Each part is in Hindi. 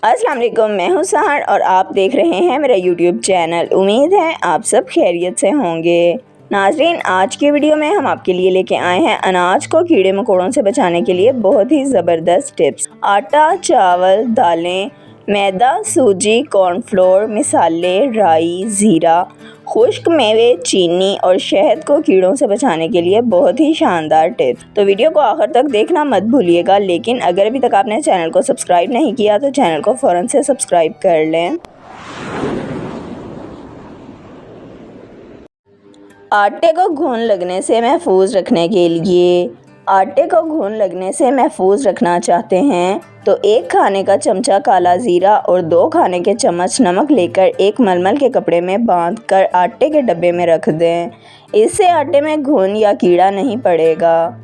अस्सलाम वालेकुम, मैं हूं सहर और आप देख रहे हैं मेरा यूट्यूब चैनल। उम्मीद है आप सब खैरियत से होंगे। नाजरीन, आज की वीडियो में हम आपके लिए लेके आए हैं अनाज को कीड़े मकोड़ों से बचाने के लिए बहुत ही ज़बरदस्त टिप्स। आटा, चावल, दालें, मैदा, सूजी, कॉर्नफ्लोर, मिसाले, राई, ज़ीरा, खुश्क मेवे, चीनी और शहद को कीड़ों से बचाने के लिए बहुत ही शानदार टिप्स। तो वीडियो को आखिर तक देखना मत भूलिएगा। लेकिन अगर अभी तक आपने चैनल को सब्सक्राइब नहीं किया तो चैनल को फ़ौरन से सब्सक्राइब कर लें। आटे को घुन लगने से महफूज रखने के लिए, आटे को घुन लगने से महफूज रखना चाहते हैं तो 1 खाने का चमचा काला ज़ीरा और 2 खाने के चम्मच नमक लेकर एक मलमल के कपड़े में बांधकर आटे के डब्बे में रख दें। इससे आटे में घुन या कीड़ा नहीं पड़ेगा।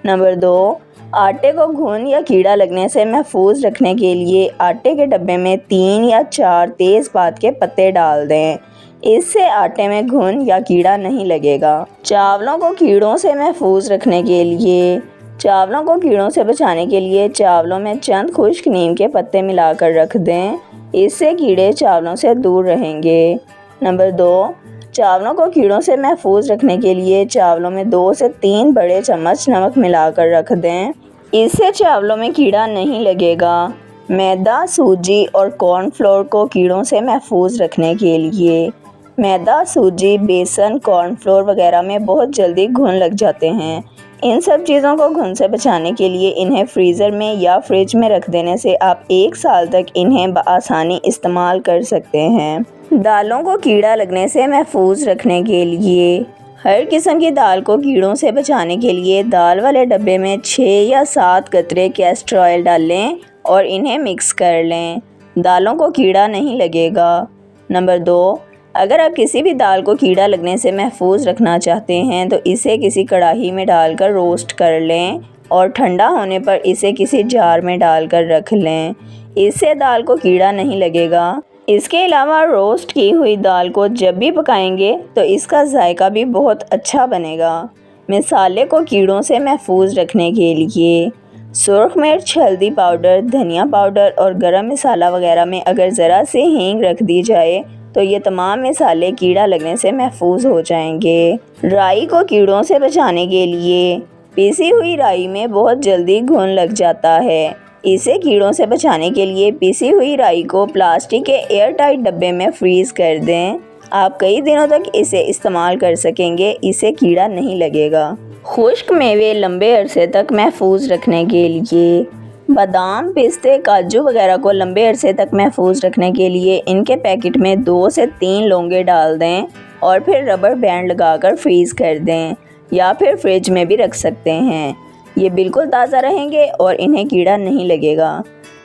नंबर 2, आटे को घुन या कीड़ा लगने से महफूज रखने के लिए आटे के डब्बे में 3 या 4 तेज़पात के पत्ते डाल दें। इससे आटे में घुन या कीड़ा नहीं लगेगा। चावलों को कीड़ों से महफूज रखने के लिए, चावलों को कीड़ों से बचाने के लिए चावलों में चंद खुश्क नीम के पत्ते मिलाकर रख दें। इससे कीड़े चावलों से दूर रहेंगे। नंबर 2, चावलों को कीड़ों से महफूज रखने के लिए चावलों में 2 से 3 बड़े चम्मच नमक मिलाकर रख दें। इससे चावलों में कीड़ा नहीं लगेगा। मैदा, सूजी और कॉर्नफ्लोर को कीड़ों से महफूज रखने के लिए, मैदा, सूजी, बेसन, कॉर्नफ्लोर वगैरह में बहुत जल्दी घुन लग जाते हैं। इन सब चीज़ों को घुन से बचाने के लिए इन्हें फ्रीज़र में या फ्रिज में रख देने से आप 1 साल तक इन्हें बआसानी इस्तेमाल कर सकते हैं। दालों को कीड़ा लगने से महफूज रखने के लिए, हर किस्म की दाल को कीड़ों से बचाने के लिए दाल वाले डब्बे में 6 या 7 कतरे कैस्टर ऑयल डाल लें और इन्हें मिक्स कर लें। दालों को कीड़ा नहीं लगेगा। नंबर 2, अगर आप किसी भी दाल को कीड़ा लगने से महफूज रखना चाहते हैं तो इसे किसी कढ़ाई में डालकर रोस्ट कर लें और ठंडा होने पर इसे किसी जार में डालकर रख लें। इससे दाल को कीड़ा नहीं लगेगा। इसके अलावा रोस्ट की हुई दाल को जब भी पकाएंगे तो इसका जायका भी बहुत अच्छा बनेगा। मिसाले को कीड़ों से महफूज रखने के लिए, सुर्ख मिर्च, हल्दी पाउडर, धनिया पाउडर और गरम मसाला वगैरह में अगर ज़रा से हींग रख दी जाए तो ये तमाम मसाले कीड़ा लगने से महफूज हो जाएंगे। राई को कीड़ों से बचाने के लिए, पीसी हुई राई में बहुत जल्दी घुन लग जाता है। इसे कीड़ों से बचाने के लिए पीसी हुई राई को प्लास्टिक के एयर टाइट डब्बे में फ्रीज़ कर दें। आप कई दिनों तक इसे इस्तेमाल कर सकेंगे, इसे कीड़ा नहीं लगेगा। खुश्क मेवे लंबे अरसे तक महफूज रखने के लिए, बादाम, पिस्ते, काजू वगैरह को लंबे अरसे तक महफूज रखने के लिए इनके पैकेट में 2 से 3 लौंगे डाल दें और फिर रबर बैंड लगाकर फ्रीज़ कर दें या फिर फ्रिज में भी रख सकते हैं। ये बिल्कुल ताज़ा रहेंगे और इन्हें कीड़ा नहीं लगेगा।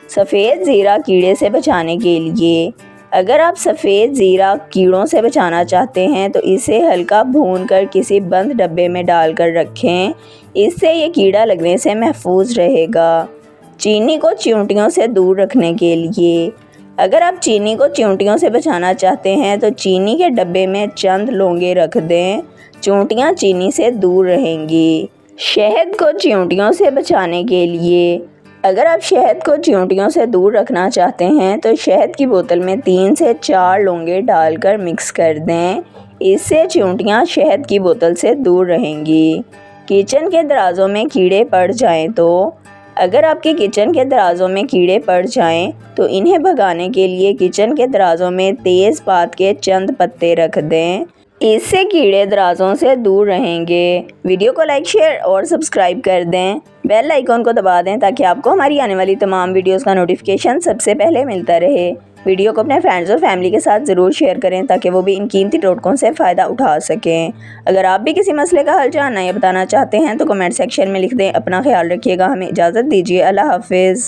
सफ़ेद ज़ीरा कीड़े से बचाने के लिए, अगर आप सफ़ेद ज़ीरा कीड़ों से बचाना चाहते हैं तो इसे हल्का भूनकर किसी बंद डब्बे में डालकर रखें। इससे ये कीड़ा लगने से महफूज रहेगा। चीनी को चींटियों से दूर रखने के लिए, अगर आप चीनी को चींटियों से बचाना चाहते हैं तो चीनी के डब्बे में चंद लौंगे रख दें। चींटियाँ चीनी से दूर रहेंगी। शहद को चींटियों से बचाने के लिए, अगर आप शहद को चींटियों से दूर रखना चाहते हैं तो शहद की बोतल में 3 से 4 लौंगे डालकर मिक्स कर दें। इससे चींटियाँ शहद की बोतल से दूर रहेंगी। किचन के दराज़ों में कीड़े पड़ जाएं तो, अगर आपके किचन के दराज़ों में कीड़े पड़ जाएं तो इन्हें भगाने के लिए किचन के दराज़ों में तेज़पात के चंद पत्ते रख दें। इससे कीड़े दराज़ों से दूर रहेंगे। वीडियो को लाइक, शेयर और सब्सक्राइब कर दें। बेल आइकॉन को दबा दें ताकि आपको हमारी आने वाली तमाम वीडियोस का नोटिफिकेशन सबसे पहले मिलता रहे। वीडियो को अपने फ्रेंड्स और फैमिली के साथ ज़रूर शेयर करें ताकि वो भी इन कीमती टोटकों से फ़ायदा उठा सकें। अगर आप भी किसी मसले का हल जानना या बताना चाहते हैं तो कमेंट सेक्शन में लिख दें। अपना ख्याल रखिएगा। हमें इजाज़त दीजिए। अल्लाह हाफिज़।